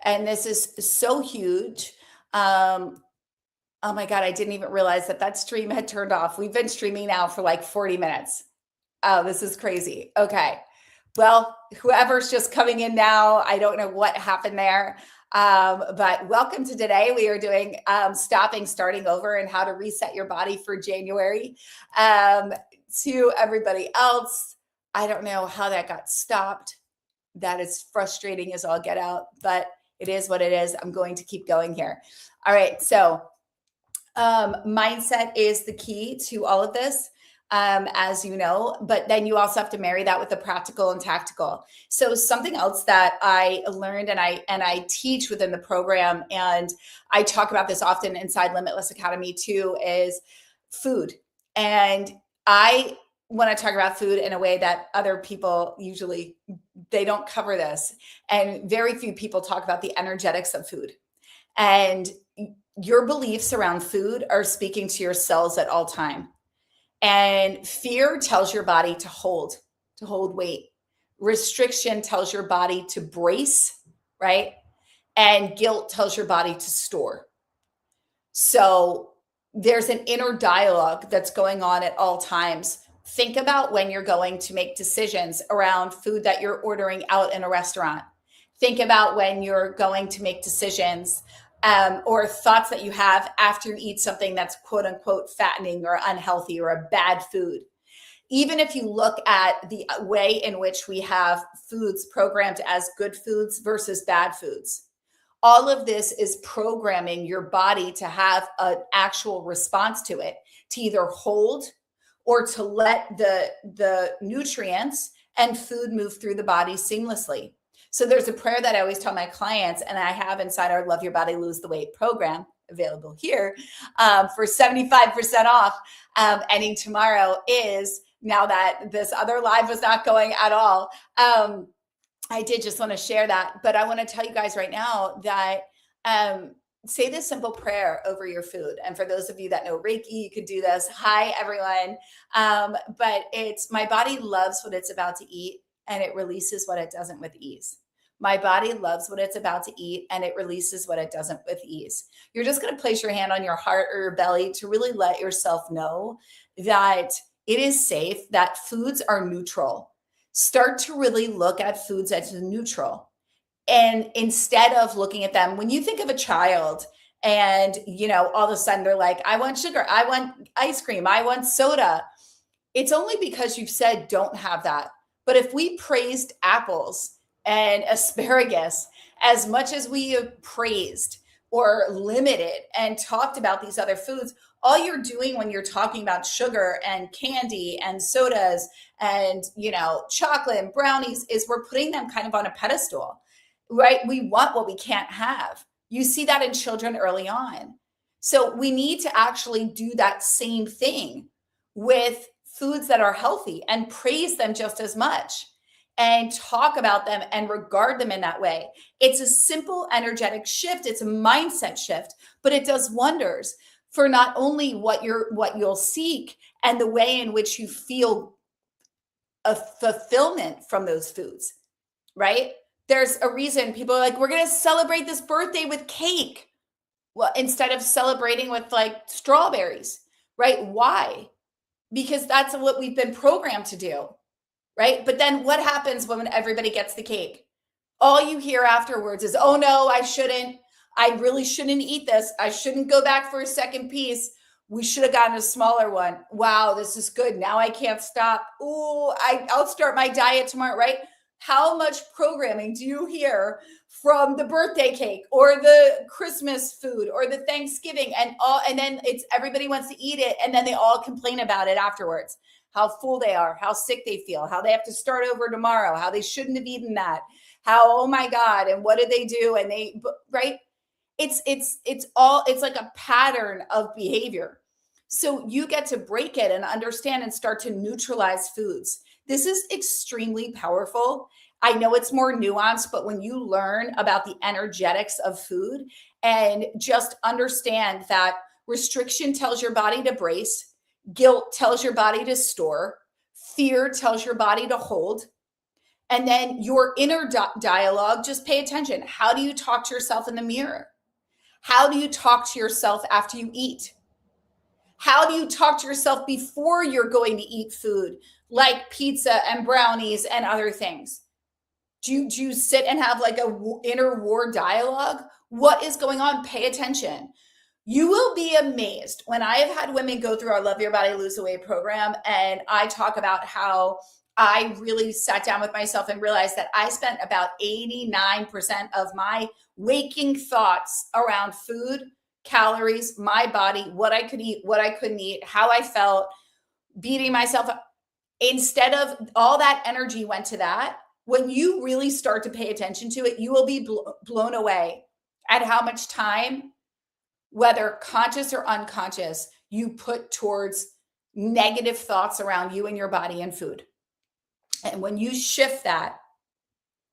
And this is so huge. Um, oh my God, I didn't even realize that stream had turned off. We've been streaming now for like 40 minutes. Oh, this is crazy. Okay. Well, whoever's just coming in now, I don't know what happened there. But welcome to today. We are doing starting over, and how to reset your body for January. To everybody else, I don't know how that got stopped. That is frustrating as all get out, but it is what it is. I'm going to keep going here. All right. So mindset is the key to all of this, as you know, but then you also have to marry that with the practical and tactical. So something else that I learned and I teach within the program, and I talk about this often inside Limitless Academy too, is food. And I want to talk about food in a way that other people usually, they don't cover this. And very few people talk about the energetics of food. And your beliefs around food are speaking to your cells at all time. And fear tells your body to hold weight. Restriction tells your body to brace, right? And guilt tells your body to store. So there's an inner dialogue that's going on at all times. Think about when you're going to make decisions around food that you're ordering out in a restaurant. Think about when you're going to make decisions or thoughts that you have after you eat something that's quote unquote fattening or unhealthy or a bad food. Even if you look at the way in which we have foods programmed as good foods versus bad foods, all of this is programming your body to have an actual response to it, to either hold or to let the nutrients and food move through the body seamlessly. So there's a prayer that I always tell my clients, and I have inside our Love Your Body, Lose the Weight program, available here for 75% off, ending tomorrow, is, now that this other live was not going at all, I did just want to share that. But I want to tell you guys right now that say this simple prayer over your food. And for those of you that know Reiki, you could do this. Hi, everyone. But it's, my body loves what it's about to eat, and it releases what it doesn't with ease. My body loves what it's about to eat, and it releases what it doesn't with ease. You're just going to place your hand on your heart or your belly to really let yourself know that it is safe, that foods are neutral. Start to really look at foods as neutral. And instead of looking at them, when you think of a child and, you know, all of a sudden they're like, I want sugar, I want ice cream, I want soda. It's only because you've said, don't have that. But if we praised apples and asparagus as much as we have praised or limited and talked about these other foods, all you're doing when you're talking about sugar and candy and sodas and, you know, chocolate and brownies is we're putting them kind of on a pedestal. Right? We want what we can't have. You see that in children early on. So we need to actually do that same thing with foods that are healthy and praise them just as much and talk about them and regard them in that way. It's a simple energetic shift. It's a mindset shift, but it does wonders for not only what you'll seek and the way in which you feel a fulfillment from those foods, right? There's a reason people are like, we're going to celebrate this birthday with cake. Well, instead of celebrating with like strawberries, right? Why? Because that's what we've been programmed to do, right? But then what happens when everybody gets the cake? All you hear afterwards is, oh no, I really shouldn't eat this. I shouldn't go back for a second piece. We should have gotten a smaller one. Wow, this is good. Now I can't stop. Oh, I'll start my diet tomorrow, right? How much programming do you hear from the birthday cake or the Christmas food or the Thanksgiving and then it's everybody wants to eat it, and then they all complain about it afterwards. How full they are, how sick they feel, how they have to start over tomorrow, how they shouldn't have eaten that, how, oh my God, and what did they do? And they, right? It's like a pattern of behavior. So you get to break it and understand and start to neutralize foods. This is extremely powerful. I know it's more nuanced, but when you learn about the energetics of food and just understand that restriction tells your body to brace, guilt tells your body to store, fear tells your body to hold, And then your inner dialogue, just pay attention. How do you talk to yourself in the mirror? How do you talk to yourself after you eat? How do you talk to yourself before you're going to eat food like pizza and brownies and other things? Do you sit and have like a inner war dialogue? What is going on? Pay attention. You will be amazed when I have had women go through our Love Your Body, Lose the Weight program, and I talk about how I really sat down with myself and realized that I spent about 89% of my waking thoughts around food, calories, my body, what I could eat, what I couldn't eat, how I felt, beating myself up. Instead of all that energy went to that, when you really start to pay attention to it, you will be blown away at how much time, whether conscious or unconscious, you put towards negative thoughts around you and your body and food. And when you shift that,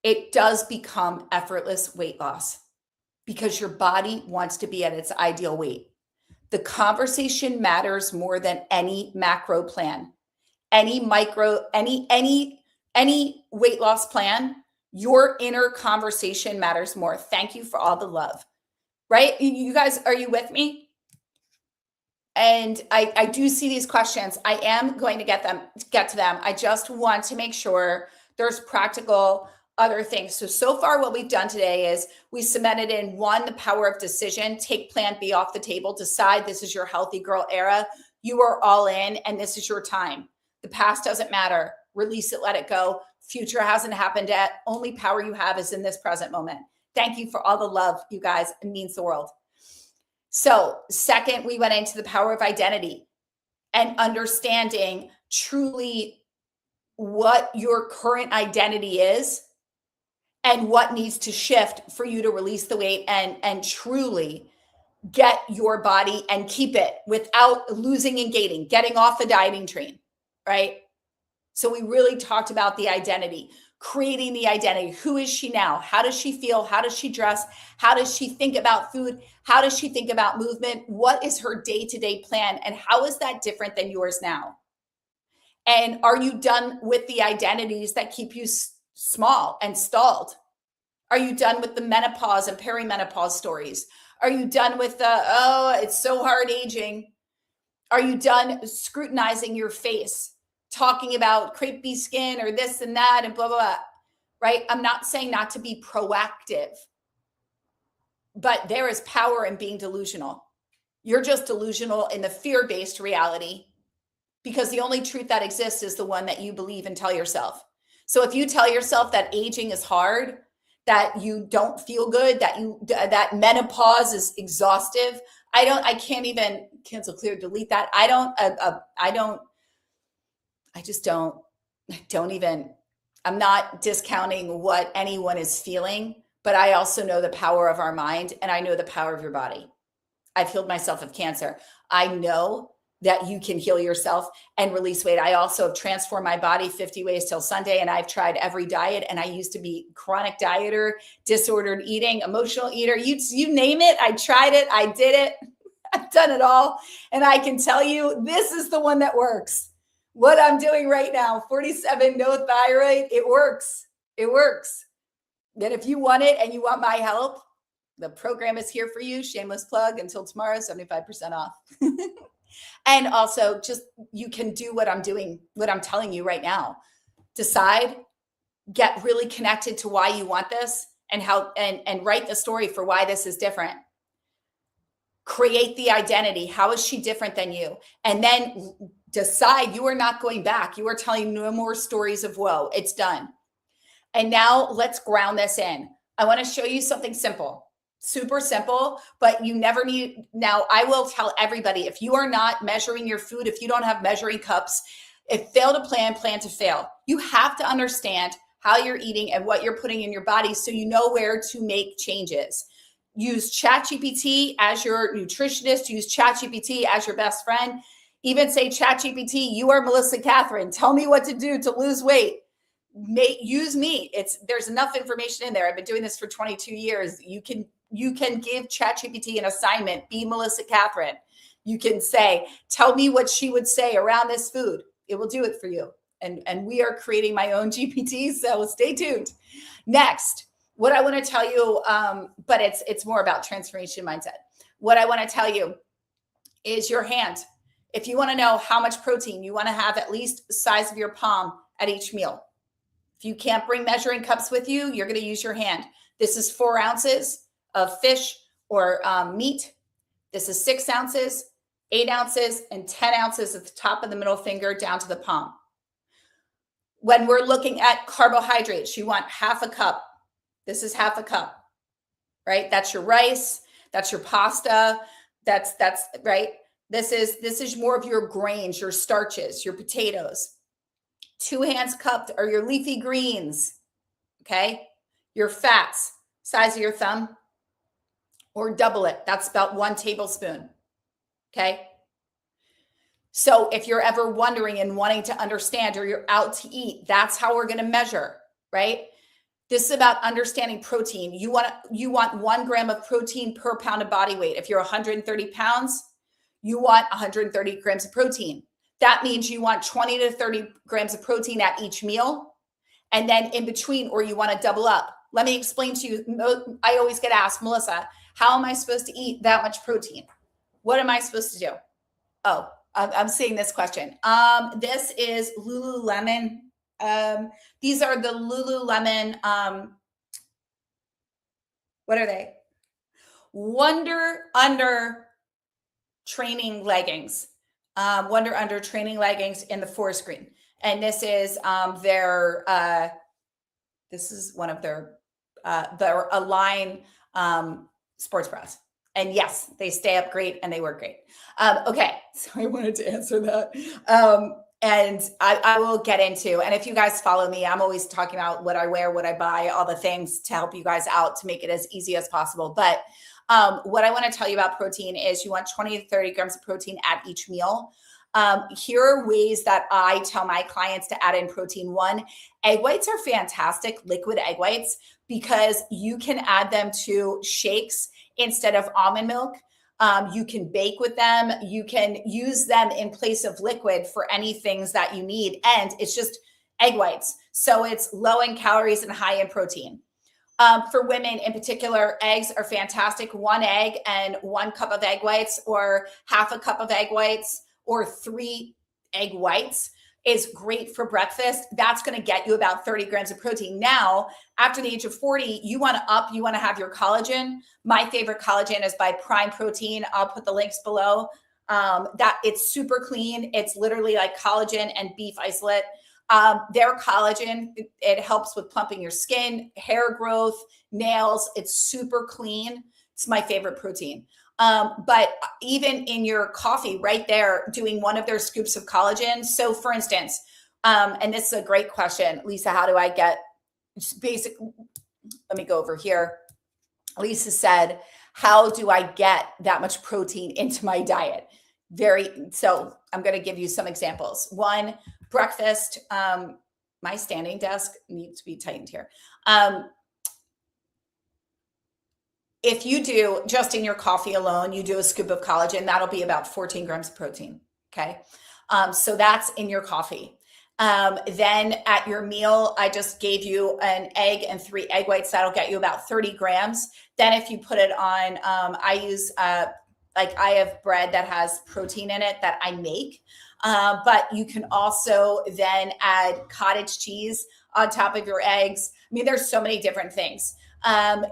it does become effortless weight loss because your body wants to be at its ideal weight. The conversation matters more than any macro plan, any micro, any weight loss plan. Your inner conversation matters more. Thank you for all the love. Right? You guys, are you with me? And I do see these questions. I am going to get to them. I just want to make sure there's practical other things. So far what we've done today is we cemented in one, the power of decision. Take plan B off the table. Decide this is your healthy girl era. You are all in and this is your time. The past doesn't matter. Release it, let it go. Future hasn't happened yet. Only power you have is in this present moment. Thank you for all the love, you guys. It means the world. So second, we went into the power of identity and understanding truly what your current identity is and what needs to shift for you to release the weight and truly get your body and keep it without losing and gaining, getting off the dieting train, right? So we really talked about the identity, creating the identity. Who is she now? How does she feel? How does she dress? How does she think about food? How does she think about movement? What is her day-to-day plan? And how is that different than yours now? And are you done with the identities that keep you small and stalled? Are you done with the menopause and perimenopause stories? Are you done with the, oh, it's so hard aging? Are you done scrutinizing your face, talking about crepey skin or this and that and blah, blah, blah, right? I'm not saying not to be proactive, but there is power in being delusional. You're just delusional in the fear-based reality because the only truth that exists is the one that you believe and tell yourself. So if you tell yourself that aging is hard, that you don't feel good, that menopause is exhaustive, I can't even cancel, clear, delete that. I don't even, I'm not discounting what anyone is feeling, but I also know the power of our mind and I know the power of your body. I've healed myself of cancer. I know that you can heal yourself and release weight. I also have transformed my body 50 ways till Sunday, and I've tried every diet. And I used to be chronic dieter, disordered eating, emotional eater. You name it. I tried it. I did it. I've done it all. And I can tell you, this is the one that works. What I'm doing right now, 47, no thyroid, it works. It works. Then if you want it and you want my help, the program is here for you. Shameless plug until tomorrow, 75% off. And also just, you can do what I'm doing, what I'm telling you right now. Decide, get really connected to why you want this and how, and write the story for why this is different. Create the identity. How is she different than you? And then decide you are not going back. You are telling no more stories of woe. It's done. And now let's ground this in. I want to show you something simple. Super simple, but you never need. Now, I will tell everybody, if you are not measuring your food, if you don't have measuring cups, if fail to plan, plan to fail. You have to understand how you're eating and what you're putting in your body so you know where to make changes. Use ChatGPT as your nutritionist. Use ChatGPT as your best friend. Even say, ChatGPT, you are Melissa Catherine. Tell me what to do to lose weight. Use me. There's enough information in there. I've been doing this for 22 years. You can give ChatGPT an assignment. Be Melissa Catherine. You can say, tell me what she would say around this food. It will do it for you. and we are creating my own GPT. So stay tuned. Next, what I want to tell you, but it's more about transformation mindset. What I want to tell you is your hand. If you want to know how much protein, you want to have at least the size of your palm at each meal. If you can't bring measuring cups with you, you're going to use your hand. This is 4 ounces of fish or meat. This is 6 ounces, 8 ounces, and 10 ounces at the top of the middle finger down to the palm. When we're looking at carbohydrates, you want half a cup. This is half a cup, right? That's your rice. That's your pasta. That's right. This is more of your grains, your starches, your potatoes. 2 hands cupped are your leafy greens. Okay. Your fats, size of your thumb, or double it. That's about 1 tablespoon. Okay. So if you're ever wondering and wanting to understand, or you're out to eat, that's how we're going to measure, right? This is about understanding protein. You want 1 gram of protein per pound of body weight. If you're 130 pounds, you want 130 grams of protein. That means you want 20 to 30 grams of protein at each meal. And then in between, or you want to double up. Let me explain to you. I always get asked, Melissa, how am I supposed to eat that much protein? What am I supposed to do? Oh, I'm seeing this question. This is Lululemon. These are the Lululemon. What are they? Wonder Under training leggings. Wonder Under training leggings in the forest green. And this is this is one of their Align sports bras. And yes, they stay up great and they work great. Okay, so I wanted to answer that. And I will get into, and if you guys follow me, I'm always talking about what I wear, what I buy, all the things to help you guys out to make it as easy as possible. But what I want to tell you about protein is you want 20 to 30 grams of protein at each meal. Here are ways that I tell my clients to add in protein. 1, egg whites are fantastic, liquid egg whites, because you can add them to shakes instead of almond milk. You can bake with them. You can use them in place of liquid for any things that you need. And it's just egg whites. So it's low in calories and high in protein. For women in particular, eggs are fantastic. 1 egg and 1 cup of egg whites, or half a cup of egg whites, or 3 egg whites is great for breakfast. That's going to get you about 30 grams of protein. Now, after the age of 40, you want to have your collagen. My favorite collagen is by Prime Protein. I'll put the links below. That it's super clean. It's literally like collagen and beef isolate. Their collagen, it helps with plumping your skin, hair growth, nails. It's super clean. It's my favorite protein. But even in your coffee right there, doing 1 of their scoops of collagen. So for instance, and this is a great question, Lisa, how do I get basic? Let me go over here. Lisa said, how do I get that much protein into my diet? So I'm going to give you some examples. 1, breakfast. My standing desk needs to be tightened here. If you do just in your coffee alone, you do a scoop of collagen, that'll be about 14 grams of protein. Okay. So that's in your coffee. Then at your meal, I just gave you an egg and 3 egg whites. That'll get you about 30 grams. Then if you put it on, I use, I have bread that has protein in it that I make. But you can also then add cottage cheese on top of your eggs. I mean, there's so many different things.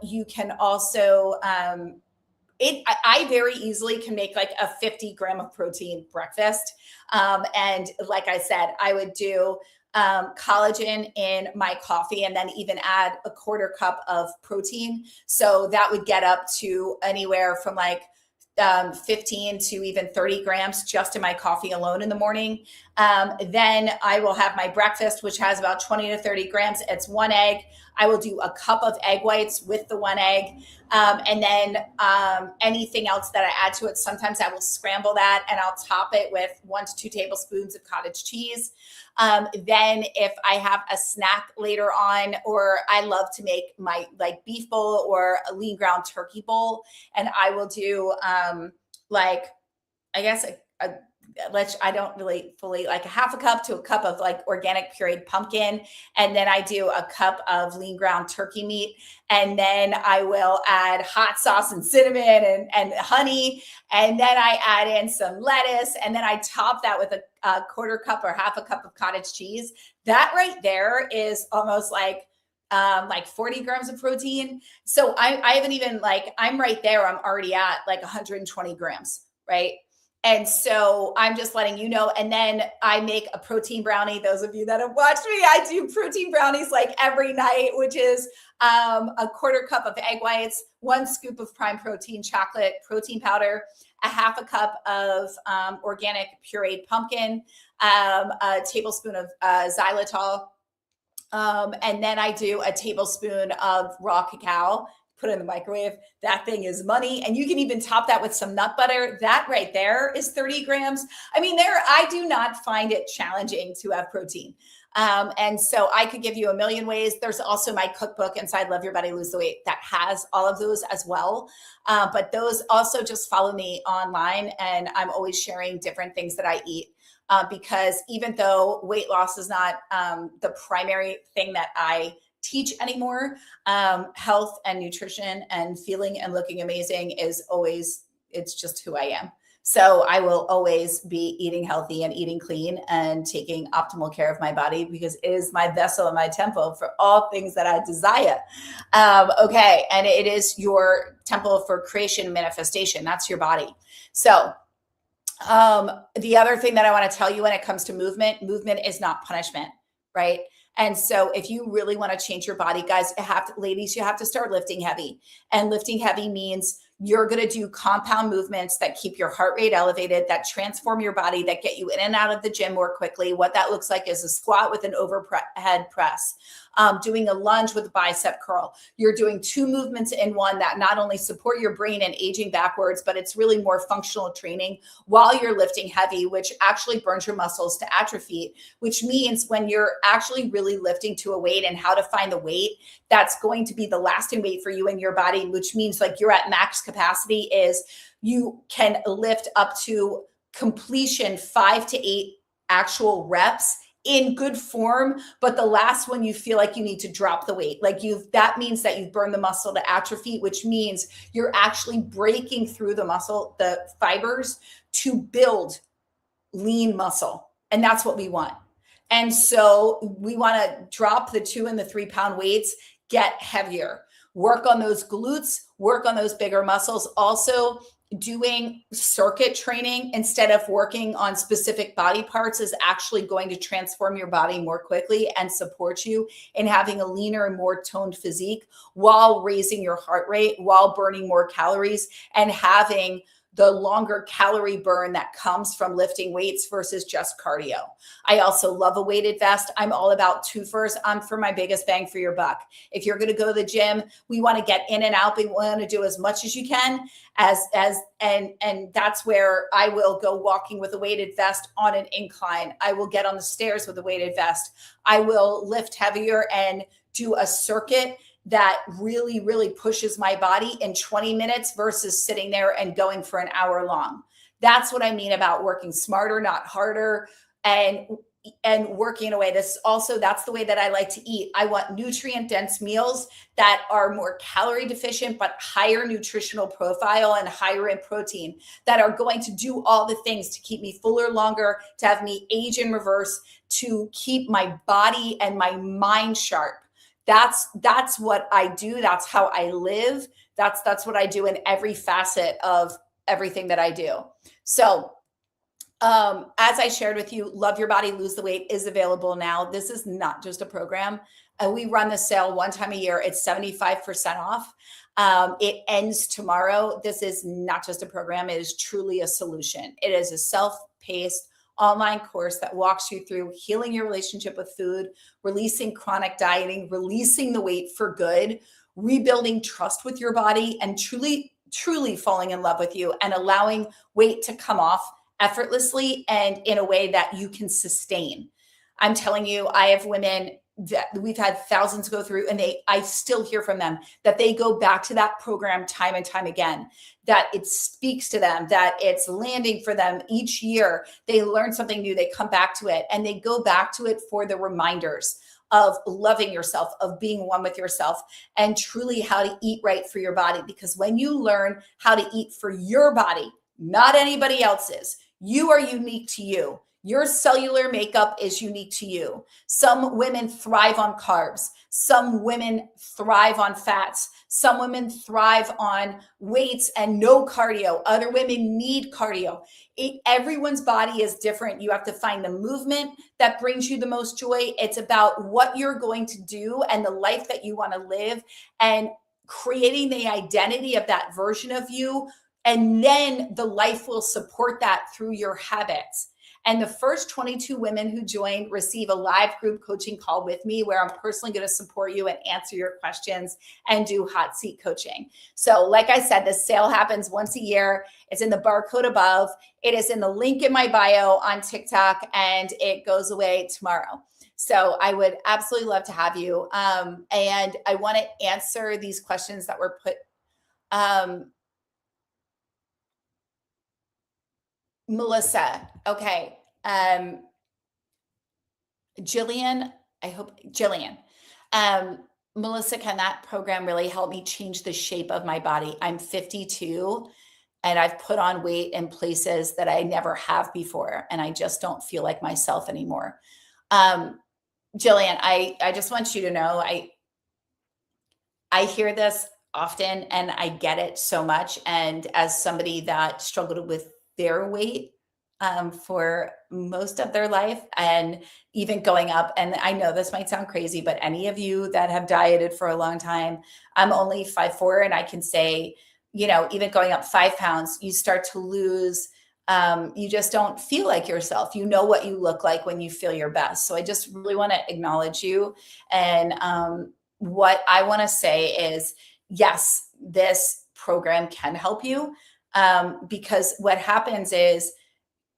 You can also, I very easily can make like a 50 gram of protein breakfast. And like I said, I would do collagen in my coffee and then even add a 1/4 cup of protein. So that would get up to anywhere from like 15 to even 30 grams just in my coffee alone in the morning. Then I will have my breakfast, which has about 20 to 30 grams. It's 1 egg. I will do a cup of egg whites with the 1 egg. And then anything else that I add to it, sometimes I will scramble that and I'll top it with 1 to 2 tablespoons of cottage cheese. Then if I have a snack later on, or I love to make my like beef bowl or a lean ground turkey bowl, and I will do I guess I don't really fully like a half a cup to a cup of like organic pureed pumpkin. And then I do a cup of lean ground turkey meat. And then I will add hot sauce and cinnamon and honey. And then I add in some lettuce. And then I top that with a quarter cup or half a cup of cottage cheese. That right there is almost like 40 grams of protein. So I haven't even like, I'm right there. I'm already at like 120 grams, right? And so I'm just letting you know. And then I make a protein brownie. Those of you that have watched me, I do protein brownies like every night, which is a quarter cup of egg whites, 1 scoop of prime protein chocolate protein powder, a half a cup of organic pureed pumpkin, a tablespoon of xylitol. And then I do a tablespoon of raw cacao, put it in the microwave. That thing is money. And you can even top that with some nut butter. That right there is 30 grams. I mean, I do not find it challenging to have protein. And so I could give you a million ways. There's also my cookbook inside Love Your Body, Lose the Weight that has all of those as well. But those also just follow me online, and I'm always sharing different things that I eat. Because even though weight loss is not the primary thing that I teach anymore, health and nutrition and feeling and looking amazing is always, it's just who I am. So I will always be eating healthy and eating clean and taking optimal care of my body, because it is my vessel and my temple for all things that I desire. Okay. And it is your temple for creation and manifestation. That's your body. So the other thing that I want to tell you when it comes to movement is not punishment, right? And so if you really want to change your body, guys, ladies, you have to start lifting heavy. And lifting heavy means you're going to do compound movements that keep your heart rate elevated, that transform your body, that get you in and out of the gym more quickly. What that looks like is a squat with an overhead press, doing a lunge with a bicep curl. You're doing 2 movements in one that not only support your brain and aging backwards, but it's really more functional training while you're lifting heavy, which actually burns your muscles to atrophy, which means when you're actually really lifting to a weight and how to find the weight that's going to be the lasting weight for you and your body, which means like you're at max capacity, is you can lift up to completion 5 to 8 actual reps in good form, but the last one you feel like you need to drop the weight. Like that means that you've burned the muscle to atrophy, which means you're actually breaking through the muscle, the fibers, to build lean muscle. And that's what we want. And so we want to drop the 2 and the 3 pound weights, get heavier, work on those glutes, work on those bigger muscles. Also, doing circuit training instead of working on specific body parts is actually going to transform your body more quickly and support you in having a leaner and more toned physique while raising your heart rate, while burning more calories and having the longer calorie burn that comes from lifting weights versus just cardio. I also love a weighted vest. I'm all about twofers. I'm for my biggest bang for your buck. If you're going to go to the gym, we want to get in and out, but we want to do as much as you can and that's where I will go walking with a weighted vest on an incline. I will get on the stairs with a weighted vest. I will lift heavier and do a circuit that really, really pushes my body in 20 minutes versus sitting there and going for an hour long. That's what I mean about working smarter, not harder, and working in a way. That's the way that I like to eat. I want nutrient dense meals that are more calorie deficient, but higher nutritional profile and higher in protein, that are going to do all the things to keep me fuller longer, to have me age in reverse, to keep my body and my mind sharp. That's what I do. That's how I live. That's what I do in every facet of everything that I do. So, as I shared with you, Love Your Body, Lose the Weight is available now. This is not just a program. We run the sale one time a year. It's 75% off. It ends tomorrow. This is not just a program. It is truly a solution. It is a self-paced online course that walks you through healing your relationship with food, releasing chronic dieting, releasing the weight for good, rebuilding trust with your body, and truly, truly falling in love with you and allowing weight to come off effortlessly and in a way that you can sustain. I'm telling you, I have women that we've had thousands go through, and I still hear from them that they go back to that program time and time again, that it speaks to them, that it's landing for them each year. They learn something new, they come back to it, and they go back to it for the reminders of loving yourself, of being one with yourself, and truly how to eat right for your body. Because when you learn how to eat for your body, not anybody else's, you are unique to you. Your cellular makeup is unique to you. Some women thrive on carbs. Some women thrive on fats. Some women thrive on weights and no cardio. Other women need cardio. Everyone's body is different. You have to find the movement that brings you the most joy. It's about what you're going to do and the life that you want to live, and creating the identity of that version of you. And then the life will support that through your habits. And the first 22 women who join receive a live group coaching call with me, where I'm personally going to support you and answer your questions and do hot seat coaching. So like I said, this sale happens once a year. It's in the barcode above. It is in the link in my bio on TikTok, and it goes away tomorrow. So I would absolutely love to have you. And I want to answer these questions that were put. Melissa. Okay. Jillian, Jillian. Melissa, can that program really help me change the shape of my body? I'm 52 and I've put on weight in places that I never have before, and I just don't feel like myself anymore. Jillian, I just want you to know, I hear this often and I get it so much. And as somebody that struggled with their weight for most of their life, and even going up, and I know this might sound crazy, but any of you that have dieted for a long time, I'm only 5'4", and I can say, even going up 5 pounds, you start to lose, you just don't feel like yourself. You know what you look like when you feel your best. So I just really want to acknowledge you. And what I want to say is, yes, this program can help you, because what happens is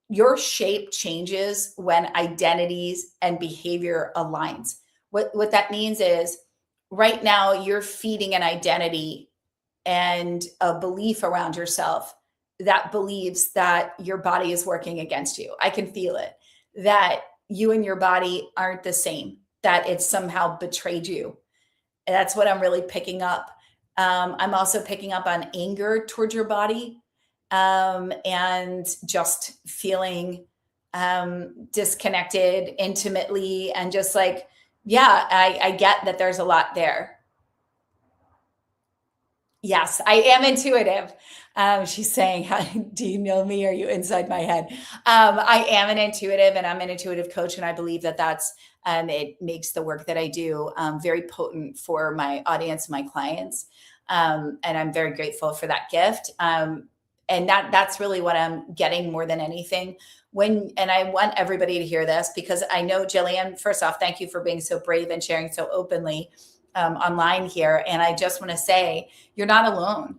your shape changes when identities and behavior aligns. What that means is, right now you're feeding an identity and a belief around yourself that believes that your body is working against you. I can feel it, that you and your body aren't the same, that it's somehow betrayed you. And that's what I'm really picking up. I'm also picking up on anger towards your body, and just feeling disconnected intimately, and just like, yeah, I get that there's a lot there. Yes, I am intuitive. She's saying, how, do you know me? Are you inside my head? I am an intuitive, and I'm an intuitive coach. And I believe that that's, it makes the work that I do very potent for my audience, my clients. And I'm very grateful for that gift. And that's really what I'm getting more than anything. And I want everybody to hear this, because I know, Jillian, first off, thank you for being so brave and sharing so openly online here. And I just want to say, you're not alone.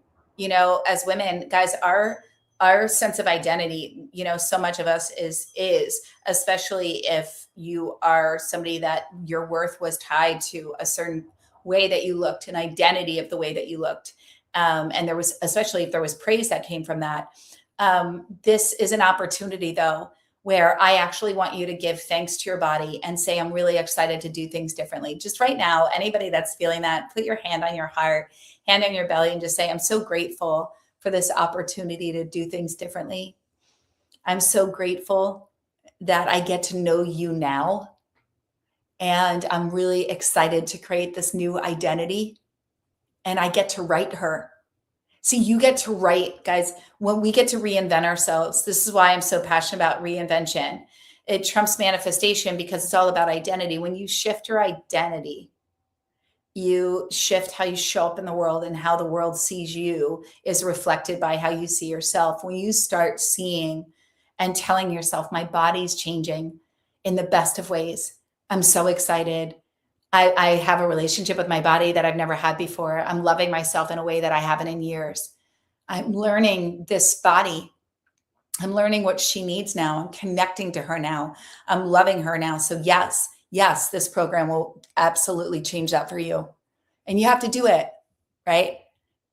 As women, guys, our sense of identity, so much of us is, especially if you are somebody that your worth was tied to a certain way that you looked, an identity of the way that you looked. And there was, especially if there was praise that came from that. This is an opportunity, though, where I actually want you to give thanks to your body and say, I'm really excited to do things differently. Just right now, anybody that's feeling that, put your hand on your heart, hand on your belly, and just say, I'm so grateful for this opportunity to do things differently. I'm so grateful that I get to know you now. And I'm really excited to create this new identity. And I get to write her. See, you get to write, guys, when we get to reinvent ourselves. This is why I'm so passionate about reinvention. It trumps manifestation, because it's all about identity. When you shift your identity, you shift how you show up in the world, and how the world sees you is reflected by how you see yourself. When you start seeing and telling yourself, my body's changing in the best of ways. I'm so excited. I have a relationship with my body that I've never had before. I'm loving myself in a way that I haven't in years. I'm learning this body. I'm learning what she needs now. I'm connecting to her now. I'm loving her now. So yes, yes, this program will absolutely change that for you. And you have to do it, right?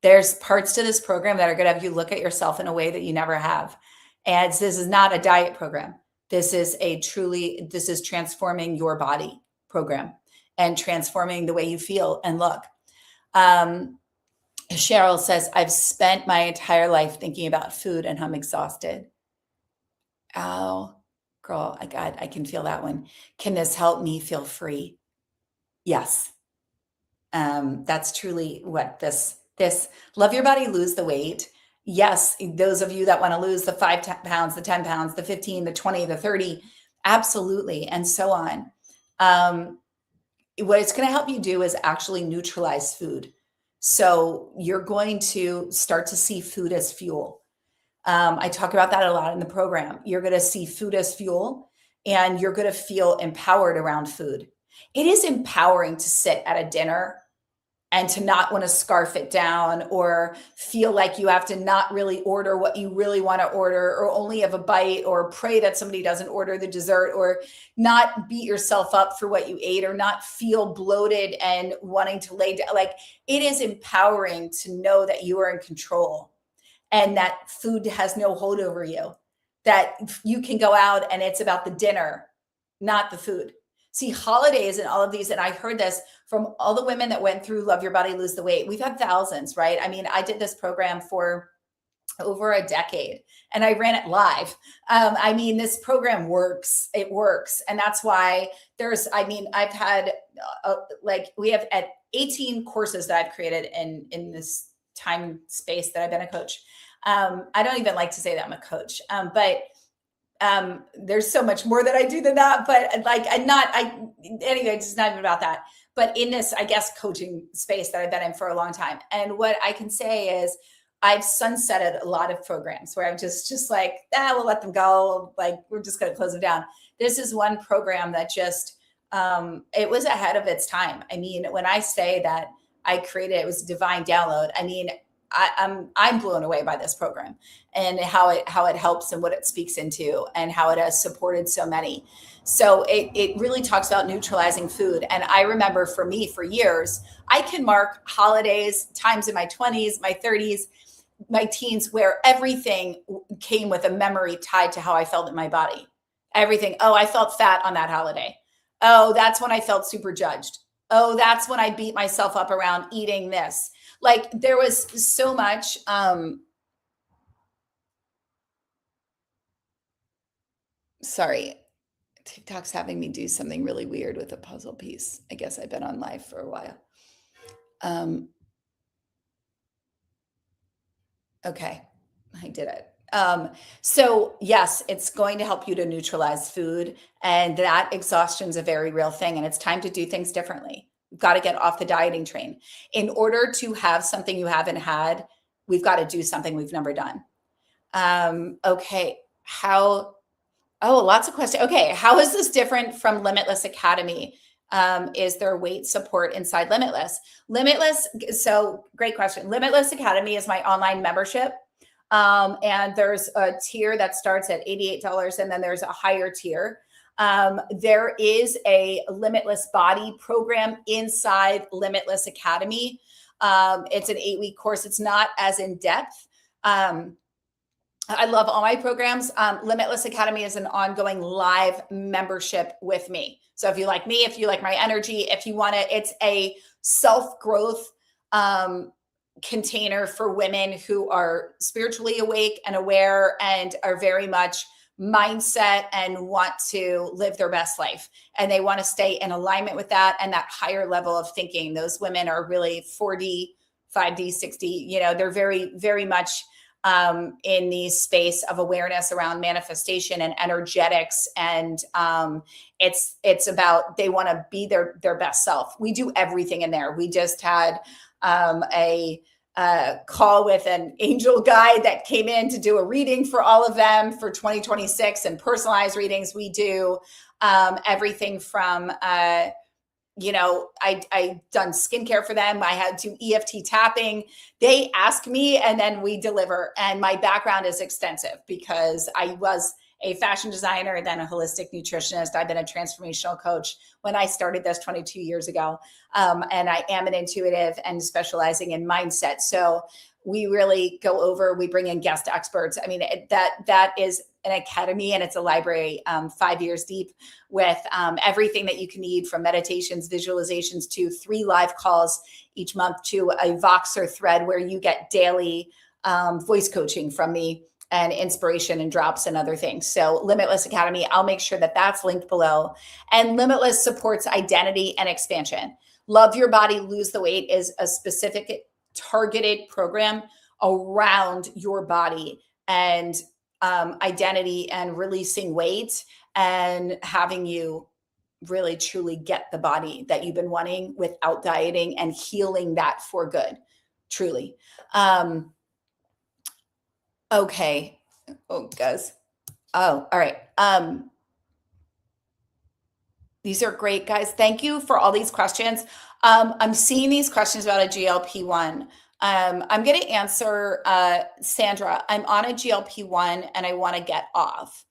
There's parts to this program that are going to have you look at yourself in a way that you never have. And this is not a diet program. This is transforming your body program and transforming the way you feel and look. Cheryl says, I've spent my entire life thinking about food and I'm exhausted. Oh, girl, I can feel that one. Can this help me feel free? Yes. That's truly what this love your body, lose the weight. Yes, those of you that want to lose the 5 pounds, the 10 pounds, the 15, the 20, the 30, absolutely, and so on. What it's going to help you do is actually neutralize food. So you're going to start to see food as fuel. I talk about that a lot in the program. You're going to see food as fuel and you're going to feel empowered around food. It is empowering to sit at a dinner and to not want to scarf it down or feel like you have to not really order what you really want to order or only have a bite or pray that somebody doesn't order the dessert or not beat yourself up for what you ate or not feel bloated and wanting to lay down. Like, it is empowering to know that you are in control and that food has no hold over you, that you can go out and it's about the dinner, not the food. See, holidays and all of these, and I heard this from all the women that went through Love Your Body, Lose the Weight. We've had thousands, right? I mean, I did this program for over a decade and I ran it live. I mean, this program works. It works. And that's why I've had we have at 18 courses that I've created in this time space that I've been a coach. I don't even like to say that I'm a coach, but there's so much more that I do than that, but anyway, it's not even about that. But in this, I guess, coaching space that I've been in for a long time. And what I can say is I've sunsetted a lot of programs where I'm just like, we'll let them go. Like, we're just going to close them down. This is one program that just, it was ahead of its time. I mean, when I say that I created, it was a divine download. I mean, I'm blown away by this program and how it helps and what it speaks into and how it has supported so many. So it really talks about neutralizing food. And I remember for me, for years, I can mark holidays, times in my 20s, my 30s, my teens, where everything came with a memory tied to how I felt in my body. Everything. Oh, I felt fat on that holiday. Oh, that's when I felt super judged. Oh, that's when I beat myself up around eating this. Like, there was so much, sorry, TikTok's having me do something really weird with a puzzle piece. I guess I've been on live for a while. Okay, I did it. So yes, it's going to help you to neutralize food, and that exhaustion is a very real thing, and it's time to do things differently. We've got to get off the dieting train. In order to have something you haven't had, we've got to do something we've never done. Okay. Lots of questions. Okay. How is this different from Limitless Academy? Is there weight support inside Limitless? So great question. Limitless Academy is my online membership. And there's a tier that starts at $88, and then there's a higher tier. There is a Limitless Body program inside Limitless Academy. It's an 8-week course. It's not as in depth. I love all my programs. Limitless Academy is an ongoing live membership with me. So if you like me, if you like my energy, if you want to, it's a self-growth container for women who are spiritually awake and aware and are very much mindset and want to live their best life. And they want to stay in alignment with that and that higher level of thinking. Those women are really 4D, 5D, 6D, they're very, very much in the space of awareness around manifestation and energetics. And it's about, they want to be their best self. We do everything in there. We just had a call with an angel guide that came in to do a reading for all of them for 2026 and personalized readings. We do everything from, I done skincare for them. I had to EFT tapping. They ask me and then we deliver. And my background is extensive because I was a fashion designer, then a holistic nutritionist. I've been a transformational coach when I started this 22 years ago. And I am an intuitive and specializing in mindset. So we really go over, we bring in guest experts. I mean, that is an academy, and it's a library 5 years deep with everything that you can need, from meditations, visualizations, to 3 live calls each month, to a Voxer thread where you get daily voice coaching from me and inspiration and drops and other things. So Limitless Academy, I'll make sure that that's linked below. And Limitless supports identity and expansion. Love Your Body, Lose the Weight is a specific targeted program around your body and identity, and releasing weight and having you really truly get the body that you've been wanting without dieting, and healing that for good, truly. Okay. Oh, guys. Oh, all right. These are great, guys. Thank you for all these questions. I'm seeing these questions about a GLP-1. I'm going to answer, Sandra. I'm on a GLP-1 and I want to get off.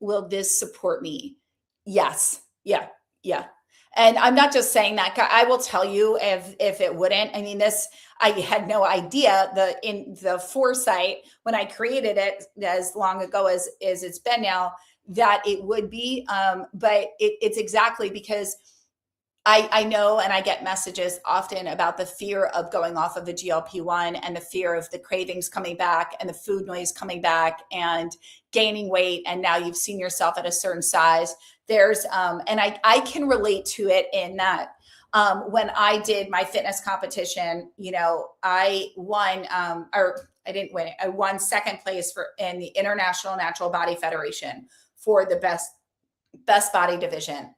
Will this support me? Yes. Yeah. Yeah. And I'm not just saying that. I will tell you if it wouldn't. I mean, I had no idea in the foresight when I created it as long ago as it's been now, that it would be. But it's exactly because I know, and I get messages often about the fear of going off of a GLP-1, and the fear of the cravings coming back and the food noise coming back and gaining weight. And now you've seen yourself at a certain size. There's, and I can relate to it in that when I did my fitness competition, I won, or I didn't win it. I won second place in the International Natural Body Federation for the best body division.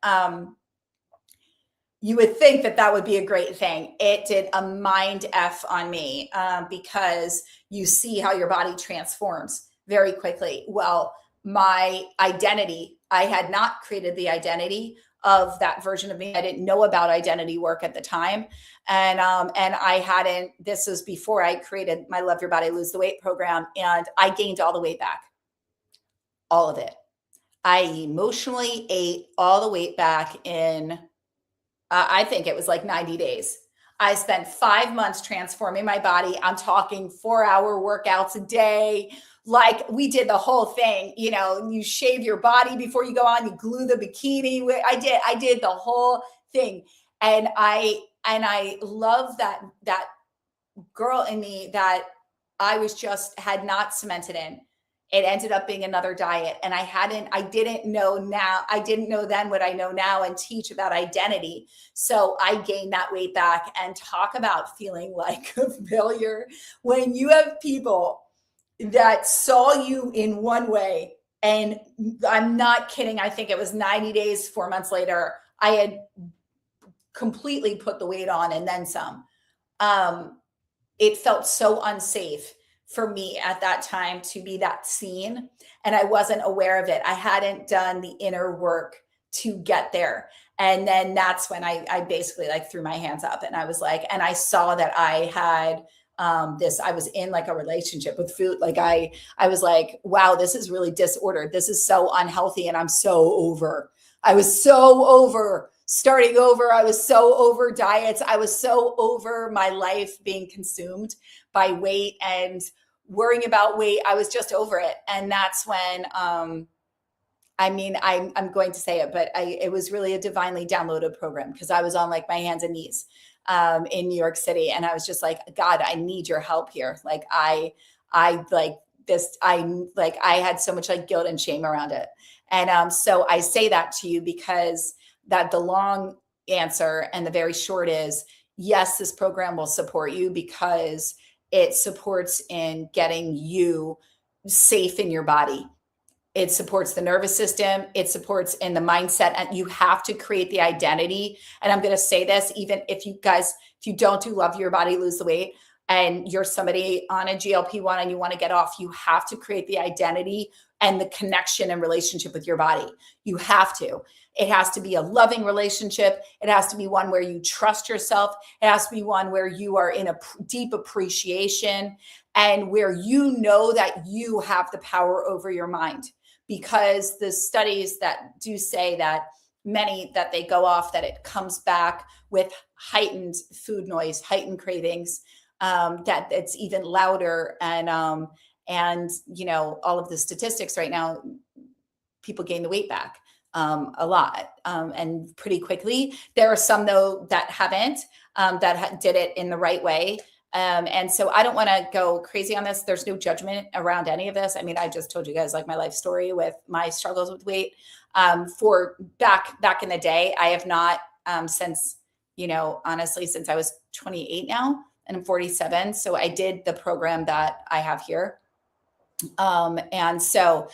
You would think that would be a great thing. It did a mind F on me because you see how your body transforms very quickly. Well, my identity, I had not created the identity of that version of me. I didn't know about identity work at the time. And I hadn't, this was before I created my Love Your Body, Lose the Weight program. And I gained all the weight back, all of it. I emotionally ate all the weight back in, I think it was like 90 days. I spent 5 months transforming my body. I'm talking 4-hour workouts a day. Like, we did the whole thing. You shave your body before you go on, you glue the bikini. I did the whole thing. And I love that girl in me that I had not cemented in. It ended up being another diet. And I didn't know then what I know now and teach about identity. So I gained that weight back. And talk about feeling like a failure when you have people that saw you in one way. And I'm not kidding. I think it was 90 days, 4 months later, I had completely put the weight on and then some. It felt so unsafe for me at that time to be that seen. And I wasn't aware of it. I hadn't done the inner work to get there. And then that's when I basically threw my hands up, and I was like, and I saw that I had I was in like a relationship with food. Like I was like, wow, this is really disordered. This is so unhealthy. And I'm so over. I was so over starting over. I was so over diets. I was so over my life being consumed by weight and worrying about weight. I was just over it. And that's when, I'm going to say it, but it was really a divinely downloaded program, because I was on like my hands and knees in New York City. And I was just like, God, I need your help here. Like I had so much like guilt and shame around it. And so I say that to you because that the long answer and the very short is, yes, this program will support you because it supports in getting you safe in your body. It supports the nervous system. It supports in the mindset. And you have to create the identity. And I'm going to say this, even if you don't do Love Your Body, Lose the Weight, and you're somebody on a GLP-1 and you want to get off, you have to create the identity and the connection and relationship with your body. You have to. It has to be a loving relationship. It has to be one where you trust yourself. It has to be one where you are in a deep appreciation and where you know that you have the power over your mind. because the studies that do say that many that they go off, that it comes back with heightened food noise, heightened cravings, that it's even louder. And all of the statistics right now, people gain the weight back a lot, and pretty quickly. There are some though that haven't, did it in the right way. And so I don't want to go crazy on this. There's no judgment around any of this. I mean, I just told you guys like my life story with my struggles with weight. For back in the day, I have not, since, honestly, since I was 28 now, and I'm 47. So I did the program that I have here. And so,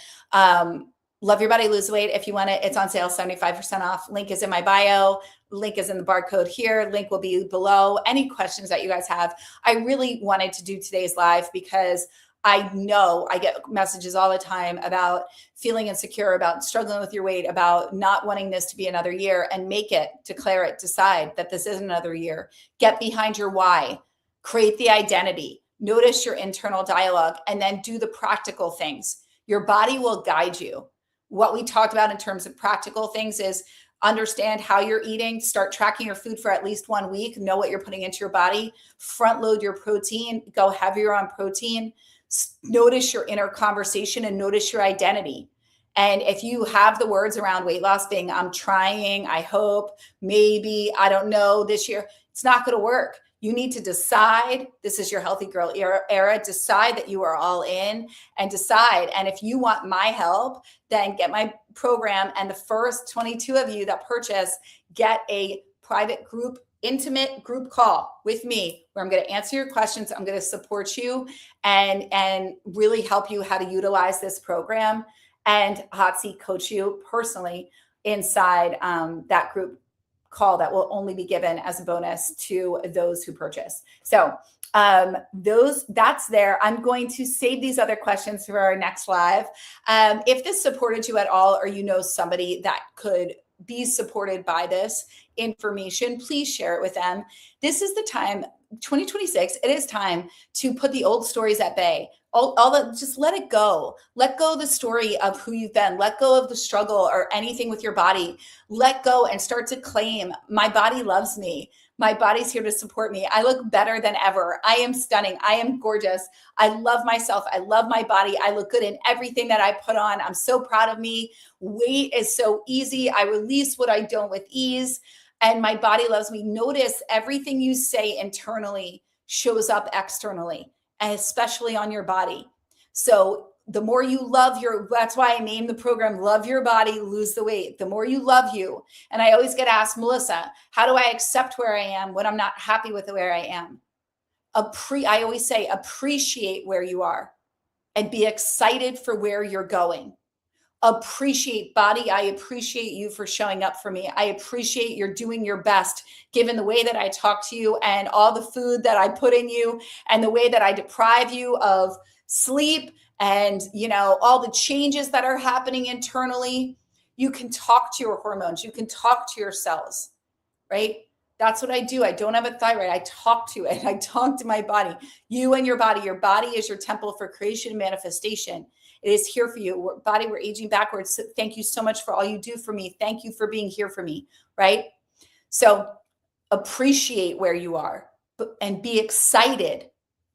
Love Your Body, Lose Weight. If you want it, it's on sale, 75% off. Link is in my bio. Link is in the barcode here. Link will be below. Any questions that you guys have. I really wanted to do today's live because I know I get messages all the time about feeling insecure, about struggling with your weight, about not wanting this to be another year, and make it, declare it, decide that this is another year. Get behind your why, create the identity, notice your internal dialogue, and then do the practical things. Your body will guide you. What we talked about in terms of practical things is understand how you're eating, start tracking your food for at least 1 week, know what you're putting into your body, front load your protein, go heavier on protein, notice your inner conversation and notice your identity. And if you have the words around weight loss being, I'm trying, I hope, maybe, I don't know this year, it's not going to work. You need to decide, this is your healthy girl era, decide that you are all in and decide. And if you want my help, then get my program. And the first 22 of you that purchase get a private group, intimate group call with me where I'm going to answer your questions. I'm going to support you and really help you how to utilize this program, and hot seat coach you personally inside that group call that will only be given as a bonus to those who purchase. So that's there. I'm going to save these other questions for our next live. If this supported you at all, or you know somebody that could be supported by this information, please share it with them. This is the time, 2026, it is time to put the old stories at bay. All that, just let it go. Let go of the story of who you've been. Let go of the struggle or anything with your body. Let go and start to claim, my body loves me. My body's here to support me. I look better than ever. I am stunning. I am gorgeous. I love myself. I love my body. I look good in everything that I put on. I'm so proud of me. Weight is so easy. I release what I don't with ease, and my body loves me. Notice everything you say internally shows up externally, and especially on your body. So the more you love that's why I named the program Love Your Body, Lose the Weight. The more you love you. And I always get asked, Melissa, how do I accept where I am when I'm not happy with where I am? I always say, appreciate where you are and be excited for where you're going. Appreciate body. I appreciate you for showing up for me. I appreciate you're doing your best, given the way that I talk to you and all the food that I put in you and the way that I deprive you of sleep and, all the changes that are happening internally. You can talk to your hormones. You can talk to your cells, right? That's what I do. I don't have a thyroid. I talk to it. I talk to my body. You and your body is your temple for creation and manifestation. It is here for you. Body, we're aging backwards. So thank you so much for all you do for me. Thank you for being here for me, right? So appreciate where you are and be excited,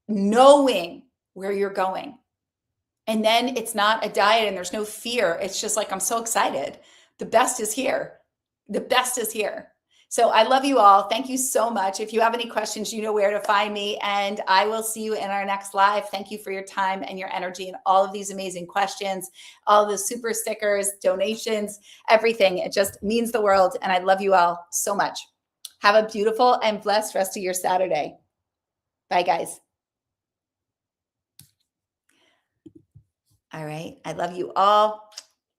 knowing where you're going. And then it's not a diet and there's no fear. It's just like, I'm so excited. The best is here. The best is here. So I love you all. Thank you so much. If you have any questions, you know where to find me, and I will see you in our next live. Thank you for your time and your energy and all of these amazing questions, all the super stickers, donations, everything. It just means the world. And I love you all so much. Have a beautiful and blessed rest of your Saturday. Bye, guys. All right. I love you all.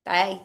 Bye.